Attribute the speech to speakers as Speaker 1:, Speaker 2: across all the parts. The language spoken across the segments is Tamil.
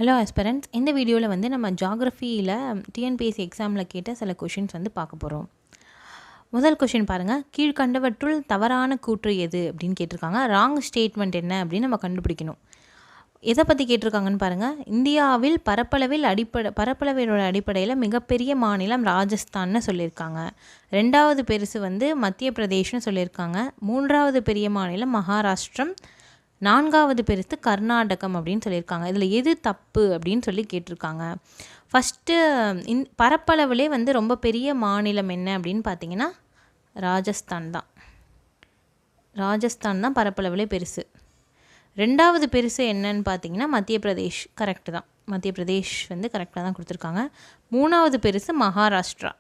Speaker 1: ஹலோ ஆஸ்பிரண்ட்ஸ், இந்த வீடியோவில் வந்து நம்ம ஜாகிரஃபியில் டிஎன்பிஎஸ்சி எக்ஸாமில் கேட்ட சில கொஷின்ஸ் வந்து பார்க்க போகிறோம். முதல் கொஷின் பாருங்கள், கீழ்கண்டவற்றுள் தவறான கூற்று எது அப்படின்னு கேட்டிருக்காங்க. ராங் ஸ்டேட்மெண்ட் என்ன அப்படின்னு நம்ம கண்டுபிடிக்கணும். எதை பற்றி கேட்டிருக்காங்கன்னு பாருங்கள். இந்தியாவில் பரப்பளவினோட அடிப்படையில் மிகப்பெரிய மாநிலம் ராஜஸ்தான்னு சொல்லியிருக்காங்க. ரெண்டாவது பெருசு வந்து மத்திய பிரதேஷ்னு சொல்லியிருக்காங்க. மூன்றாவது பெரிய மாநிலம் மகாராஷ்டிரம். நான்காவது பெருசு கர்நாடகம் அப்படின்னு சொல்லியிருக்காங்க. இதில் எது தப்பு அப்படின்னு சொல்லி கேட்டிருக்காங்க. ஃபஸ்ட்டு பரப்பளவிலே வந்து ரொம்ப பெரிய மாநிலம் என்ன அப்படின்னு பார்த்தீங்கன்னா ராஜஸ்தான் தான் பரப்பளவிலே பெருசு. ரெண்டாவது பெருசு என்னன்னு பார்த்தீங்கன்னா மத்திய பிரதேஷ். கரெக்டு தான், மத்திய பிரதேஷ் வந்து கரெக்டாக தான் கொடுத்துருக்காங்க. மூணாவது பெருசு மகாராஷ்டிரா.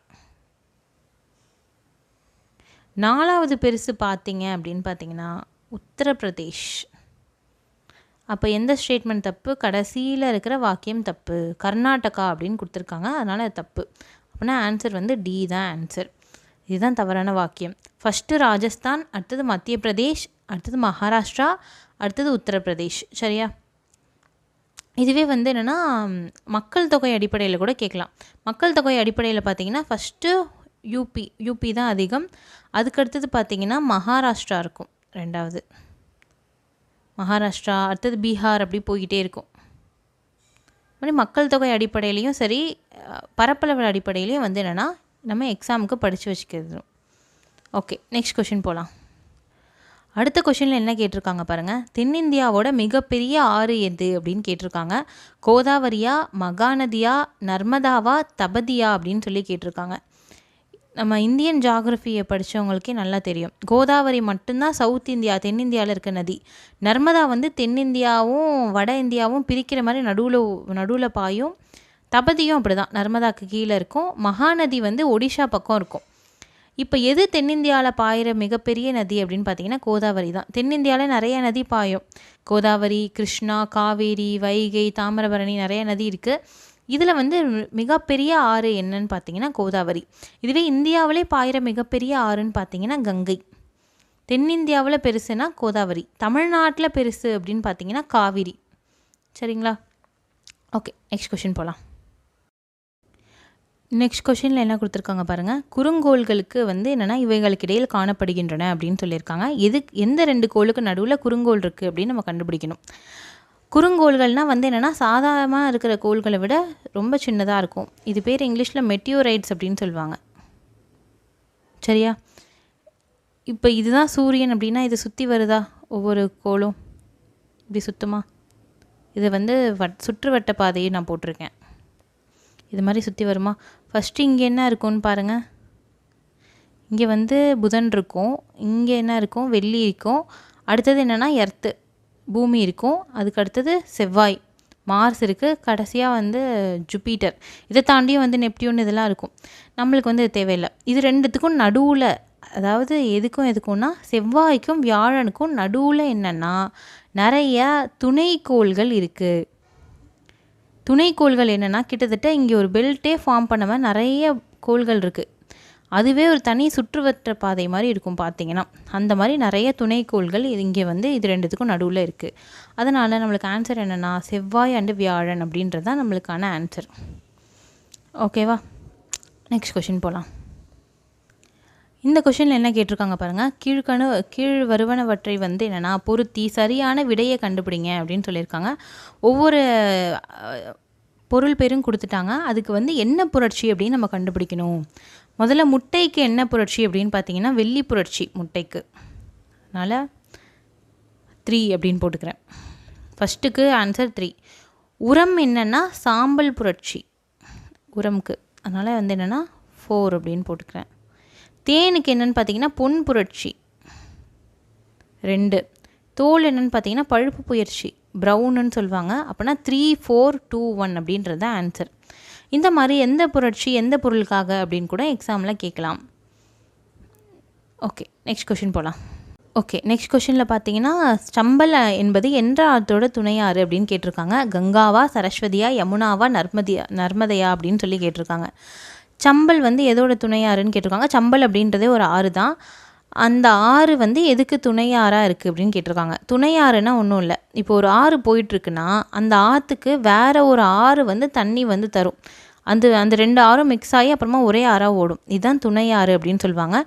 Speaker 1: நாலாவது பெருசு பார்த்தீங்க அப்படின்னு பார்த்தீங்கன்னா உத்தரப்பிரதேஷ். அப்போ எந்த ஸ்டேட்மெண்ட் தப்பு? கடைசியில் இருக்கிற வாக்கியம் தப்பு. கர்நாடகா அப்படின்னு கொடுத்துருக்காங்க, அதனால் அது தப்பு. அப்படின்னா ஆன்சர் வந்து டி தான் ஆன்சர். இதுதான் தவறான வாக்கியம். ஃபஸ்ட்டு ராஜஸ்தான், அடுத்தது மத்திய பிரதேஷ், அடுத்தது மகாராஷ்டிரா, அடுத்தது உத்தரப்பிரதேஷ். சரியா? இதுவே வந்து என்னென்னா மக்கள் தொகை அடிப்படையில் கூட கேட்கலாம். மக்கள் தொகை அடிப்படையில் பார்த்திங்கன்னா ஃபஸ்ட்டு யூபி தான் அதிகம். அதுக்கடுத்தது பார்த்திங்கன்னா மகாராஷ்டிரா இருக்கும் ரெண்டாவது. மகாராஷ்டிரா, அடுத்தது பீகார், அப்படி போய்கிட்டே இருக்கும். அப்படி மக்கள் தொகை அடிப்படையிலையும் சரி, பரப்பளவு அடிப்படையிலையும் வந்து என்னென்னா நம்ம எக்ஸாமுக்கு படித்து வச்சுக்கிறது. ஓகே, நெக்ஸ்ட் கொஷின் போகலாம். அடுத்த கொஷினில் என்ன கேட்டிருக்காங்க பாருங்கள். தென்னிந்தியாவோட மிகப்பெரிய ஆறு எது அப்படின்னு கேட்டிருக்காங்க. கோதாவரியா, மகாநதியா, நர்மதாவா, தபதியா அப்படின்னு சொல்லி கேட்டிருக்காங்க. நம்ம இந்தியன் ஜாகிரஃபியை படித்தவங்களுக்கே நல்லா தெரியும். கோதாவரி மட்டும்தான் சவுத் இந்தியா, தென்னிந்தியாவில் இருக்க நதி. நர்மதா வந்து தென்னிந்தியாவும் வட இந்தியாவும் பிரிக்கிற மாதிரி நடுவில் பாயும். தபதியும் அப்படி தான், நர்மதாவுக்கு கீழே இருக்கும். மகாநதி வந்து ஒடிஷா பக்கம் இருக்கும். இப்போ எது தென்னிந்தியாவில் பாயிற மிகப்பெரிய நதி அப்படின்னு பார்த்தீங்கன்னா கோதாவரி தான். தென்னிந்தியாவில் நிறைய நதி பாயும். கோதாவரி, கிருஷ்ணா, காவேரி, வைகை, தாமிரபரணி, நிறைய நதி இருக்குது. இதில் வந்து மிகப்பெரிய ஆறு என்னன்னு பார்த்தீங்கன்னா கோதாவரி. இதுவே இந்தியாவிலே பாயிற மிகப்பெரிய ஆறுன்னு பார்த்தீங்கன்னா கங்கை. தென்னிந்தியாவில் பெருசுனா கோதாவரி, தமிழ்நாட்டில் பெருசு அப்படின்னு பார்த்தீங்கன்னா காவிரி. சரிங்களா? ஓகே, நெக்ஸ்ட் கொஷின் போகலாம். நெக்ஸ்ட் கொஷினில் என்ன கொடுத்துருக்காங்க பாருங்கள். குறுங்கோள்களுக்கு வந்து என்னென்னா இவைகளுக்கு இடையில் காணப்படுகின்றன அப்படின்னு சொல்லியிருக்காங்க. எந்த ரெண்டு கோளுக்கு நடுவில் குறுங்கோள் இருக்குது அப்படின்னு நம்ம கண்டுபிடிக்கணும். குறுங்கோள்கள்னால் வந்து என்னென்னா சாதாரணமாக இருக்கிற கோள்களை விட ரொம்ப சின்னதாக இருக்கும். இது பேர் இங்கிலீஷில் மெட்டியோரைட்ஸ் அப்படின்னு சொல்லுவாங்க. சரியா? இப்போ இதுதான் சூரியன் அப்படின்னா இது சுற்றி வருதா? ஒவ்வொரு கோளும் இப்படி சுத்தமா? இது வந்து சுற்றுவட்ட பாதையை நான் போட்டிருக்கேன். இது மாதிரி சுற்றி வருமா? ஃபஸ்ட்டு இங்கே என்ன இருக்கும்னு பாருங்கள். இங்கே வந்து புதன் இருக்கும், இங்கே என்ன இருக்கும்? வெள்ளி இருக்கும். அடுத்தது என்னென்னா எர்த்து, பூமி இருக்கும். அதுக்கு அடுத்தது செவ்வாய், மார்ஸ் இருக்குது. கடைசியாக வந்து ஜூபிட்டர். இதை தாண்டியும் வந்து நெப்டியூன் இதெல்லாம் இருக்கும். நம்மளுக்கு வந்து இது தேவையில்லை. இது ரெண்டுத்துக்கும் நடுவில், அதாவது எதுக்கும்னா செவ்வாய்க்கும் வியாழனுக்கும் நடுவில் என்னென்னா நிறைய துணைக்கோள்கள் இருக்குது. துணைக்கோள்கள் என்னென்னா கிட்டத்தட்ட இங்கே ஒரு பெல்ட்டே ஃபார்ம் பண்ண மாதிரி நிறைய கோள்கள் இருக்குது. அதுவே ஒரு தனி சுற்றுவட்ட பாதை மாதிரி இருக்கும் பார்த்தீங்கன்னா. அந்த மாதிரி நிறைய துணைக்கோள்கள் இங்கே வந்து இது ரெண்டுத்துக்கும் நடுவில் இருக்குது. அதனால் நம்மளுக்கு ஆன்சர் என்னென்னா செவ்வாய் அண்டு வியாழன் அப்படின்றது தான் நம்மளுக்கான ஆன்சர். ஓகேவா? நெக்ஸ்ட் கொஷின் போகலாம். இந்த கொஷினில் என்ன கேட்டிருக்காங்க பாருங்கள். கீழ் வருவனவற்றை வந்து என்னென்னா பொருத்தி சரியான விடையை கண்டுபிடிங்க அப்படின்னு சொல்லியிருக்காங்க. ஒவ்வொரு பொருள் பேரும் கொடுத்துட்டாங்க. அதுக்கு வந்து என்ன புரட்சி அப்படின்னு நம்ம கண்டுபிடிக்கணும். முதல்ல முட்டைக்கு என்ன புரட்சி அப்படின்னு பார்த்தீங்கன்னா வெள்ளி புரட்சி முட்டைக்கு. அதனால் 3 அப்படின்னு போட்டுக்கிறேன். ஃபஸ்ட்டுக்கு ஆன்சர் 3. உரம் என்னென்னா சாம்பல் புரட்சி உரம்க்கு. அதனால் வந்து என்னென்னா 4 அப்படின்னு போட்டுக்கிறேன். தேனுக்கு என்னென்னு பார்த்தீங்கன்னா பொன் புரட்சி 2. தோல் என்னென்னு பார்த்தீங்கன்னா பழுப்பு புயற்சி, ப்ரௌனுன்னு சொல்லுவாங்க. அப்படின்னா 3, 4, 2, 1 அப்படின்றது தான் ஆன்சர். இந்த மாதிரி எந்த புரட்சி எந்த பொருளுக்காக அப்படின்னு கூட எக்ஸாமில் கேட்கலாம். ஓகே, நெக்ஸ்ட் கொஷின் போகலாம். ஓகே, நெக்ஸ்ட் கொஷினில் பார்த்தீங்கன்னா சம்பல் என்பது என்ற ஆற்றோட துணையாறு அப்படின்னு கேட்டிருக்காங்க. கங்காவா, சரஸ்வதியா, யமுனாவா, நர்மதையா அப்படின்னு சொல்லி கேட்டிருக்காங்க. சம்பல் வந்து எதோட துணையாறுன்னு கேட்டிருக்காங்க. சம்பல் அப்படின்றதே ஒரு ஆறு தான். அந்த ஆறு வந்து எதுக்கு துணை ஆறாக இருக்குது அப்படின்னு கேட்டிருக்காங்க. துணை ஆறுனா ஒன்றும் இல்லை, இப்போ ஒரு ஆறு போயிட்டுருக்குன்னா அந்த ஆற்றுக்கு வேறு ஒரு ஆறு வந்து தண்ணி வந்து தரும். அந்த 2 ஆறும் மிக்ஸ் ஆகி அப்புறமா ஒரே ஆறாக ஓடும். இதுதான் துணை ஆறு அப்படின்னு சொல்லுவாங்க.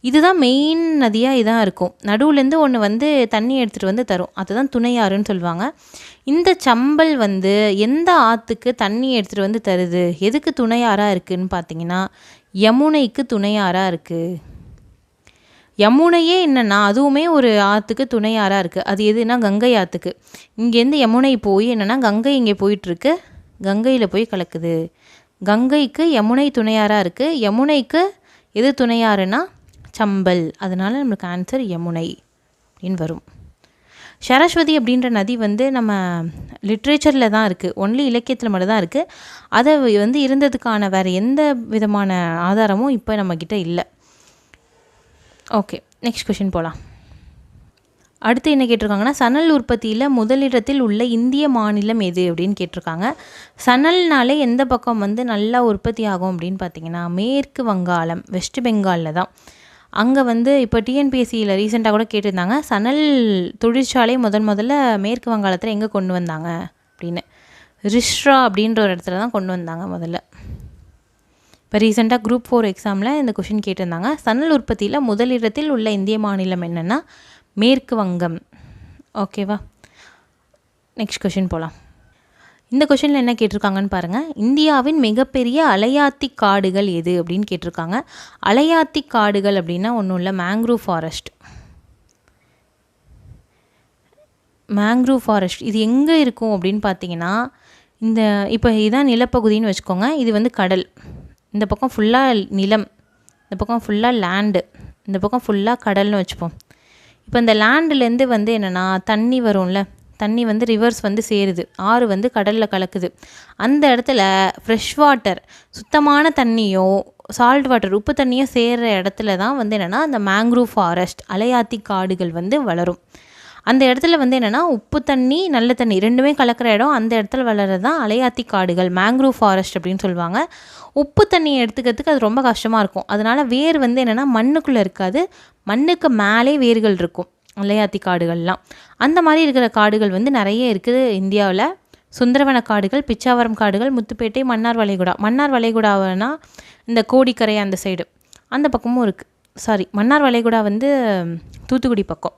Speaker 1: இதுதான் மெயின் நதியாக இதான் இருக்கும். நடுவுலேருந்து ஒன்று வந்து தண்ணி எடுத்துகிட்டு வந்து தரும், அதுதான் துணை ஆறுன்னு சொல்லுவாங்க. இந்த சம்பல் வந்து எந்த ஆற்றுக்கு தண்ணி எடுத்துகிட்டு வந்து தருது, எதுக்கு துணை ஆறாக இருக்குதுன்னு பார்த்தீங்கன்னா யமுனைக்கு துணை ஆறாக இருக்குது. யமுனையே என்னென்னா அதுவுமே ஒரு ஆற்றுக்கு துணை ஆறாக இருக்குது. அது எதுனா கங்கை ஆற்றுக்கு. இங்கேருந்து யமுனை போய் என்னென்னா கங்கை இங்கே போயிட்டுருக்கு, கங்கையில் போய் கலக்குது. கங்கைக்கு யமுனை துணையாராக இருக்குது. யமுனைக்கு எது துணையாறுனா சம்பல். அதனால் நம்மளுக்கு ஆன்சர் யமுனை அப்படின்னு வரும். சரஸ்வதி அப்படின்ற நதி வந்து நம்ம லிட்ரேச்சரில் தான் இருக்குது, ஒன்லி இலக்கியத்தில் மட்டும் தான் இருக்குது. அதை வந்து இருந்ததுக்கான வேறு எந்த விதமான ஆதாரமும் இப்போ நம்மக்கிட்ட இல்லை. ஓகே, நெக்ஸ்ட் கொஷின் போகலாம். அடுத்து என்ன கேட்டிருக்காங்கன்னா, சணல் உற்பத்தியில் முதலிடத்தில் உள்ள இந்திய மாநிலம் எது அப்படின்னு கேட்டிருக்காங்க. சணல்னாலே எந்த பக்கம் வந்து நல்லா உற்பத்தி ஆகும் அப்படின்னு பார்த்தீங்கன்னா மேற்கு வங்காளம், வெஸ்ட் பெங்காலில் தான். அங்கே வந்து இப்போ டிஎன்பிஎஸ்சியில் ரீசெண்டாக கூட கேட்டிருந்தாங்க, சணல் தொழிற்சாலை முதல்ல மேற்கு வங்காளத்தில் எங்கே கொண்டு வந்தாங்க அப்படின்னு. ரிஷ்ரா அப்படின்ற ஒரு இடத்துல தான் கொண்டு வந்தாங்க முதல்ல. இப்போ ரீசெண்டாக குரூப் 4 எக்ஸாமில் இந்த கொஷின் கேட்டிருந்தாங்க. சணல் உற்பத்தியில் முதலிடத்தில் உள்ள இந்திய மாநிலம் என்னென்னா மேற்கு வங்கம். ஓகேவா, நெக்ஸ்ட் கொஷின் போகலாம். இந்த கொஷினில் என்ன கேட்டிருக்காங்கன்னு பாருங்கள். இந்தியாவின் மிகப்பெரிய அலையாத்தி காடுகள் எது அப்படின்னு கேட்டிருக்காங்க. அலையாத்தி காடுகள் அப்படின்னா ஒன்றும் இல்லை, மேங்க்ரூவ் ஃபாரஸ்ட். மேங்க்ரூவ் ஃபாரஸ்ட் இது எங்கே இருக்கும் அப்படின்னு பார்த்தீங்கன்னா, இந்த இப்போ இதுதான் நிலப்பகுதின்னு வச்சுக்கோங்க. இது வந்து கடல், இந்த பக்கம் ஃபுல்லாக நிலம், இந்த பக்கம் ஃபுல்லாக லேண்டு, இந்த பக்கம் ஃபுல்லாக கடல்னு வச்சுப்போம். இப்போ இந்த லேண்டுலேருந்து வந்து என்னென்னா தண்ணி வரும்ல, தண்ணி வந்து ரிவர்ஸ் வந்து சேருது, ஆறு வந்து கடலில் கலக்குது. அந்த இடத்துல ஃப்ரெஷ் வாட்டர், சுத்தமான தண்ணியோ சால்ட் வாட்டர், உப்பு தண்ணியோ சேர்கிற இடத்துல தான் வந்து என்னென்னா அந்த மேங்க்ரூவ் ஃபாரஸ்ட், அலையாத்தி காடுகள் வந்து வளரும். அந்த இடத்துல வந்து என்னென்னா உப்பு தண்ணி நல்ல தண்ணி ரெண்டுமே கலக்கிற இடம், அந்த இடத்துல வளர்கிறது தான் அலையாத்தி காடுகள், மேங்க்ரூவ் ஃபாரஸ்ட் அப்படின்னு சொல்லுவாங்க. உப்பு தண்ணியை எடுத்துக்கிறதுக்கு அது ரொம்ப கஷ்டமாக இருக்கும். அதனால் வேர் வந்து என்னென்னா மண்ணுக்குள்ளே இருக்காது, மண்ணுக்கு மேலே வேர்கள் இருக்கும் அலையாத்தி காடுகள்லாம். அந்த மாதிரி இருக்கிற காடுகள் வந்து நிறைய இருக்குது இந்தியாவில். சுந்தரவன காடுகள், பிச்சாவரம் காடுகள், முத்துப்பேட்டை, மன்னார் வளைகுடா. மன்னார் வளைகுடானா இந்த கோடிக்கரை அந்த சைடு, அந்த பக்கமும் இருக்குது. சாரி, மன்னார் வளைகுடா வந்து தூத்துக்குடி பக்கம்.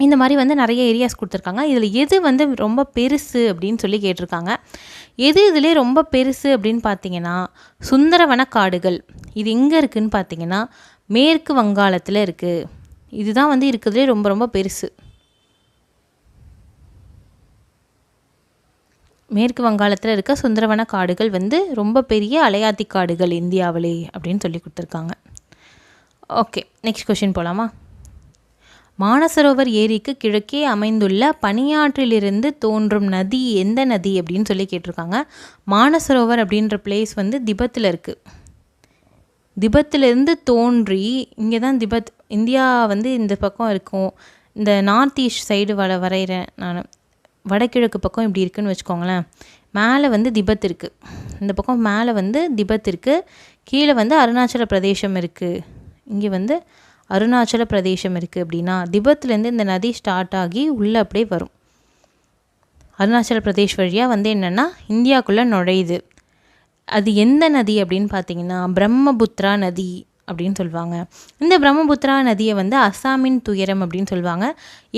Speaker 1: இந்த மாதிரி வந்து நிறைய ஏரியாஸ் கொடுத்துருக்காங்க. இதில் எது வந்து ரொம்ப பெருசு அப்படின்னு சொல்லி கேட்டிருக்காங்க. எது இதிலே ரொம்ப பெருசு அப்படின்னு பார்த்தீங்கன்னா சுந்தரவன காடுகள். இது எங்கே இருக்குதுன்னு பார்த்தீங்கன்னா மேற்கு வங்காளத்தில் இருக்குது. இதுதான் வந்து இருக்கிறதுலே ரொம்ப ரொம்ப பெருசு. மேற்கு வங்காளத்தில் இருக்க சுந்தரவன காடுகள் வந்து ரொம்ப பெரிய அலையாத்தி காடுகள் இந்தியாவிலே அப்படின்னு சொல்லி கொடுத்துருக்காங்க. ஓகே, நெக்ஸ்ட் கொஷின் போகலாமா. மானசரோவர் ஏரிக்கு கிழக்கே அமைந்துள்ள பனியாற்றிலிருந்து தோன்றும் நதி எந்த நதி அப்படின்னு சொல்லி கேட்டிருக்காங்க. மானசரோவர் அப்படின்ற பிளேஸ் வந்து திபத்தில் இருக்குது. திபத்திலேருந்து தோன்றி இங்கே தான் திபத், இந்தியா வந்து இந்த பக்கம் இருக்கும். இந்த நார்த் ஈஸ்ட் சைடு வரைகிறேன் நான், வடகிழக்கு பக்கம் இப்படி இருக்குதுன்னு வச்சுக்கோங்களேன். மேலே வந்து திபத் இருக்குது, இந்த பக்கம் மேலே வந்து திபத் இருக்குது, கீழே வந்து அருணாச்சல பிரதேசம் இருக்குது, இங்கே வந்து அருணாச்சல பிரதேசம் இருக்குது. அப்படின்னா திபத்துலேருந்து இந்த நதி ஸ்டார்ட் ஆகி உள்ளே அப்படியே வரும், அருணாச்சல பிரதேஷ் வழியாக வந்து என்னென்னா இந்தியாவுக்குள்ளே நுழையுது. அது எந்த நதி அப்படின்னு பார்த்தீங்கன்னா பிரம்மபுத்திரா நதி அப்படின்னு சொல்லுவாங்க. இந்த பிரம்மபுத்திரா நதியை வந்து அஸ்ஸாமின் துயரம் அப்படின்னு சொல்லுவாங்க.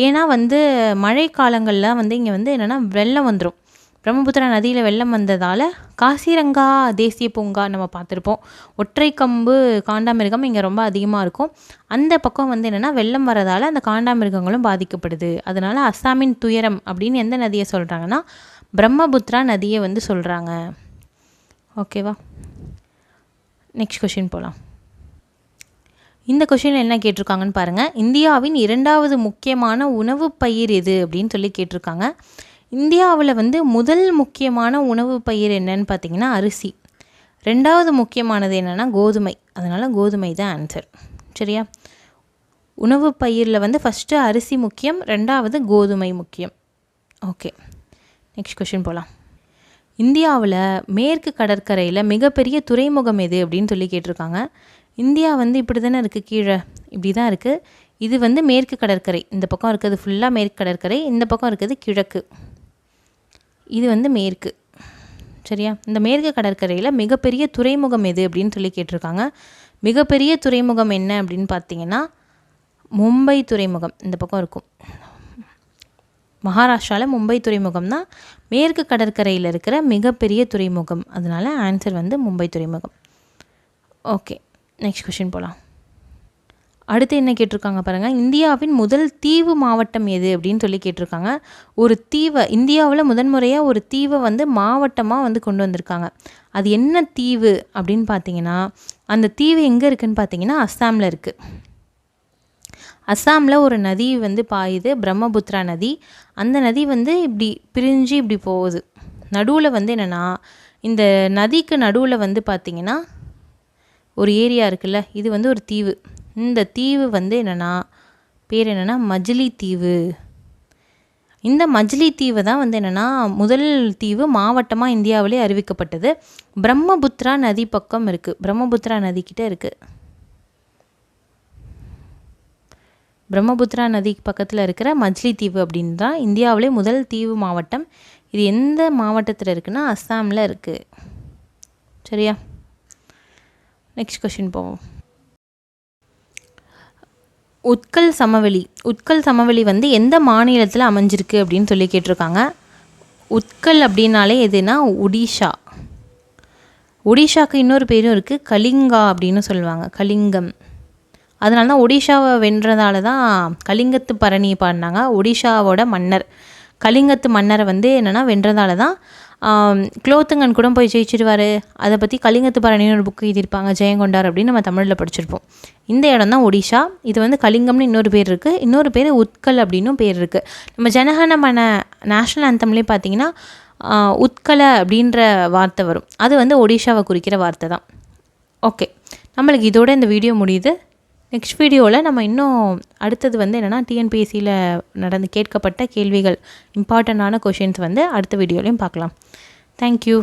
Speaker 1: ஏன்னா வந்து மழை காலங்களில் வந்து இங்கே வந்து என்னென்னா வெள்ளம் வந்துடும். பிரம்மபுத்திரா நதியில் வெள்ளம் வந்ததால் காசிரங்கா தேசிய பூங்கா நம்ம பார்த்துருப்போம், ஒற்றை கம்பு காண்டாமிருகம் இங்கே ரொம்ப அதிகமாக இருக்கும். அந்த பக்கம் வந்து என்னென்னா வெள்ளம் வரதால் அந்த காண்டாமிருகங்களும் பாதிக்கப்படுது. அதனால் அஸ்ஸாமின் துயரம் அப்படின்னு எந்த நதியை சொல்கிறாங்கன்னா பிரம்மபுத்திரா நதியை வந்து சொல்கிறாங்க. ஓகேவா, நெக்ஸ்ட் கொஷின் போகலாம். இந்த கொஷினில் என்ன கேட்டிருக்காங்கன்னு பாருங்கள். இந்தியாவின் 2வது முக்கியமான உணவு பயிர் எது அப்படின்னு சொல்லி கேட்டிருக்காங்க. இந்தியாவில் வந்து முதல் முக்கியமான உணவு பயிர் என்னன்னு பார்த்தீங்கன்னா அரிசி. 2வது முக்கியமானது என்னென்னா கோதுமை. அதனால் கோதுமை தான் ஆன்சர். சரியா, உணவு பயிரில் வந்து ஃபஸ்ட்டு அரிசி முக்கியம், 2வது கோதுமை முக்கியம். ஓகே, நெக்ஸ்ட் கொஷின் போகலாம். இந்தியாவில் மேற்கு கடற்கரையில் மிகப்பெரிய துறைமுகம் எது அப்படின்னு சொல்லி கேட்டிருக்காங்க. இந்தியா வந்து இப்படி தானே இருக்குது, கீழே இப்படி தான் இருக்குது. இது வந்து மேற்கு கடற்கரை, இந்த பக்கம் இருக்கிறது ஃபுல்லாக மேற்கு கடற்கரை, இந்த பக்கம் இருக்கிறது கிழக்கு, இது வந்து மேற்கு. சரியா? இந்த மேற்கு கடற்கரையில் மிகப்பெரிய துறைமுகம் எது அப்படின்னு சொல்லி கேட்டிருக்காங்க. மிகப்பெரிய துறைமுகம் என்ன அப்படின்னு பார்த்தீங்கன்னா மும்பை துறைமுகம் இந்த பக்கம் இருக்கும். மகாராஷ்டிராவில் மும்பை துறைமுகம் தான் மேற்கு கடற்கரையில் இருக்கிற மிகப்பெரிய துறைமுகம். அதனால் ஆன்சர் வந்து மும்பை துறைமுகம். ஓகே, நெக்ஸ்ட் கொஷின் போகலாம். அடுத்து என்ன கேட்டிருக்காங்க பாருங்கள். இந்தியாவின் முதல் தீவு மாவட்டம் எது அப்படின்னு சொல்லி கேட்டிருக்காங்க. ஒரு தீவை இந்தியாவில் முதன்முறையாக ஒரு தீவை வந்து மாவட்டமாக வந்து கொண்டு வந்திருக்காங்க. அது என்ன தீவு அப்படின்னு பார்த்தீங்கன்னா, அந்த தீவு எங்கே இருக்குதுன்னு பார்த்தீங்கன்னா அஸ்ஸாமில் இருக்குது. அஸ்ஸாமில் ஒரு நதி வந்து பாயுது, பிரம்மபுத்திரா நதி. அந்த நதி வந்து இப்படி பிரிஞ்சு இப்படி போகுது. நடுவில் வந்து என்னென்னா, இந்த நதிக்கு நடுவில் வந்து பார்த்திங்கன்னா ஒரு ஏரியா இருக்குல்ல, இது வந்து ஒரு தீவு. இந்த தீவு வந்து என்னென்னா பேர் என்னென்னா மஜ்லி தீவு. இந்த மஜ்லி தீவு தான் வந்து என்னென்னா முதல் தீவு மாவட்டமாக இந்தியாவிலே அறிவிக்கப்பட்டது. பிரம்மபுத்திரா நதி பக்கம் இருக்குது, பிரம்மபுத்திரா நதிக்கிட்ட இருக்குது. பிரம்மபுத்திரா நதி பக்கத்தில் இருக்கிற மஜ்லி தீவு அப்படின்னு தான் இந்தியாவிலே முதல் தீவு மாவட்டம். இது எந்த மாவட்டத்தில் இருக்குன்னா அஸ்ஸாமில் இருக்குது. சரியா? நெக்ஸ்ட் கொஷின் போவோம். உட்கல் சமவெளி, உட்கல் சமவெளி வந்து எந்த மாநிலத்தில் அமைஞ்சிருக்கு அப்படின்னு சொல்லி கேட்டிருக்காங்க. உட்கல் அப்படின்னாலே எதுனா ஒடிஷா. ஒடிஷாவுக்கு இன்னொரு பேரும் இருக்குது, கலிங்கா அப்படின்னு சொல்லுவாங்க, கலிங்கம். அதனால தான் ஒடிஷாவை வென்றதால தான் கலிங்கத்து பரணி பாடினாங்க. ஒடிஷாவோட மன்னர் கலிங்கத்து மன்னரை வந்து என்னென்னா வென்றதால தான் குலோத்துங்கன் கூட போய் ஜெயிச்சிடுவார். அதை பற்றி கலிங்கத்து பரணின்னு ஒரு புக்கு எழுதியிருப்பாங்க, ஜெயங்கொண்டார் அப்படின்னு நம்ம தமிழில் படிச்சிருப்போம். இந்த இடம் தான் ஒடிஷா. இது வந்து கலிங்கம்னு இன்னொரு பேர் இருக்குது, இன்னொரு பேர் உட்கல் அப்படின்னும் பேர் இருக்குது. நம்ம ஜனகணமன நேஷ்னல் ஆந்தம்லேயே பார்த்தீங்கன்னா உட்கல அப்படின்ற வார்த்தை வரும். அது வந்து ஒடிஷாவை குறிக்கிற வார்த்தை தான். ஓகே, நம்மளுக்கு இதோட இந்த வீடியோ முடியுது. நெக்ஸ்ட் வீடியோவில் நம்ம இன்னும் அடுத்தது வந்து என்னென்னா டிஎன்பிஎஸ்சியில் கேட்கப்பட்ட கேள்விகள், இம்பார்ட்டண்ட்டான கொஷின்ஸ் வந்து அடுத்த வீடியோலையும் பார்க்கலாம். தேங்க்யூ.